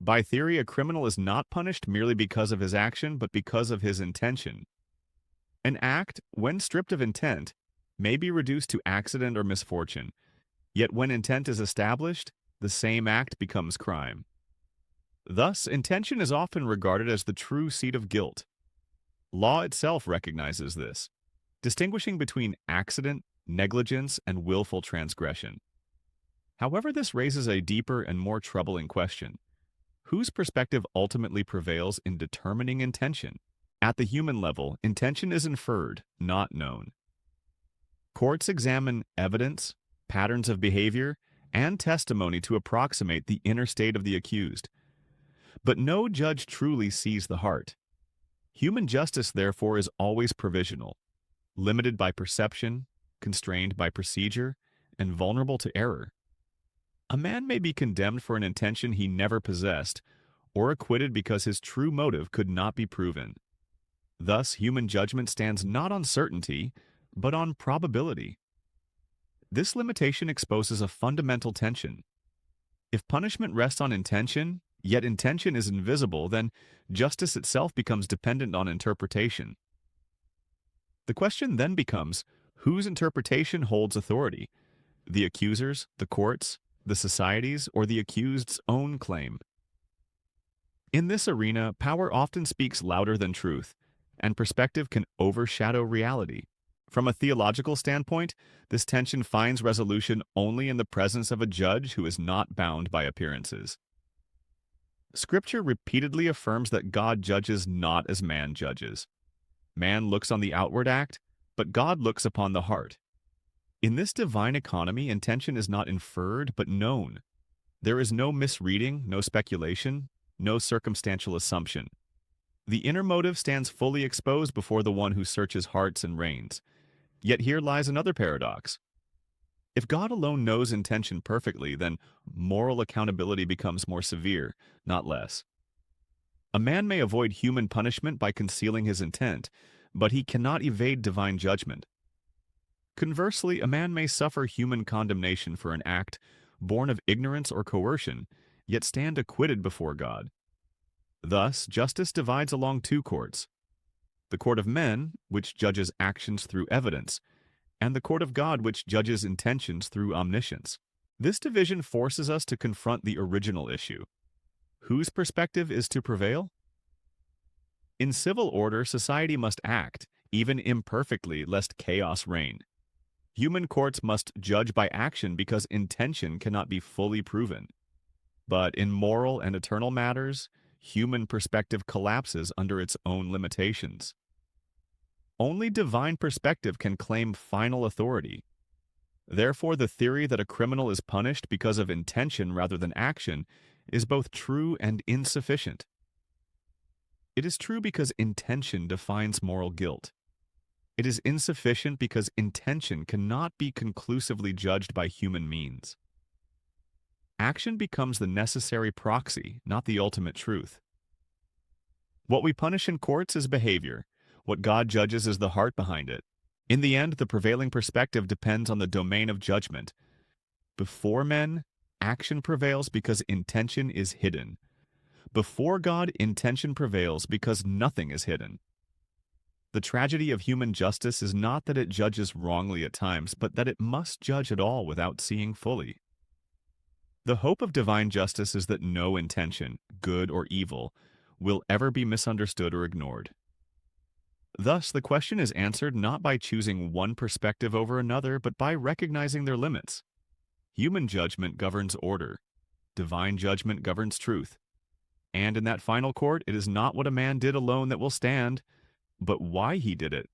By theory, a criminal is not punished merely because of his action, but because of his intention. An act, when stripped of intent, may be reduced to accident or misfortune, yet when intent is established, the same act becomes crime. Thus, intention is often regarded as the true seat of guilt. Law itself recognizes this, distinguishing between accident, negligence, and willful transgression. However, this raises a deeper and more troubling question. Whose perspective ultimately prevails in determining intention? At the human level, intention is inferred, not known. Courts examine evidence, patterns of behavior, and testimony to approximate the inner state of the accused. But no judge truly sees the heart. Human justice, therefore, is always provisional, limited by perception, constrained by procedure, and vulnerable to error. A man may be condemned for an intention he never possessed, or acquitted because his true motive could not be proven. Thus, human judgment stands not on certainty, but on probability. This limitation exposes a fundamental tension. If punishment rests on intention, yet intention is invisible, then justice itself becomes dependent on interpretation. The question then becomes, whose interpretation holds authority? The accuser's, the court's, the society's, or the accused's own claim? In this arena, power often speaks louder than truth, and perspective can overshadow reality. From a theological standpoint, this tension finds resolution only in the presence of a judge who is not bound by appearances. Scripture repeatedly affirms that God judges not as man judges. Man looks on the outward act, but God looks upon the heart. In this divine economy, intention is not inferred, but known. There is no misreading, no speculation, no circumstantial assumption. The inner motive stands fully exposed before the one who searches hearts and reins. Yet here lies another paradox. If God alone knows intention perfectly, then moral accountability becomes more severe, not less. A man may avoid human punishment by concealing his intent, but he cannot evade divine judgment. Conversely, a man may suffer human condemnation for an act born of ignorance or coercion, yet stand acquitted before God. Thus, justice divides along two courts: the court of men, which judges actions through evidence, and the court of God, which judges intentions through omniscience. This division forces us to confront the original issue. Whose perspective is to prevail? In civil order, society must act, even imperfectly, lest chaos reign. Human courts must judge by action because intention cannot be fully proven. But in moral and eternal matters, human perspective collapses under its own limitations. Only divine perspective can claim final authority. Therefore, the theory that a criminal is punished because of intention rather than action is both true and insufficient. It is true because intention defines moral guilt. It is insufficient because intention cannot be conclusively judged by human means. Action becomes the necessary proxy, not the ultimate truth. What we punish in courts is behavior. What God judges is the heart behind it. In the end, the prevailing perspective depends on the domain of judgment. Before men, action prevails because intention is hidden. Before God, intention prevails because nothing is hidden. The tragedy of human justice is not that it judges wrongly at times, but that it must judge at all without seeing fully. The hope of divine justice is that no intention, good or evil, will ever be misunderstood or ignored. Thus, the question is answered not by choosing one perspective over another, but by recognizing their limits. Human judgment governs order. Divine judgment governs truth. And in that final court, it is not what a man did alone that will stand, but why he did it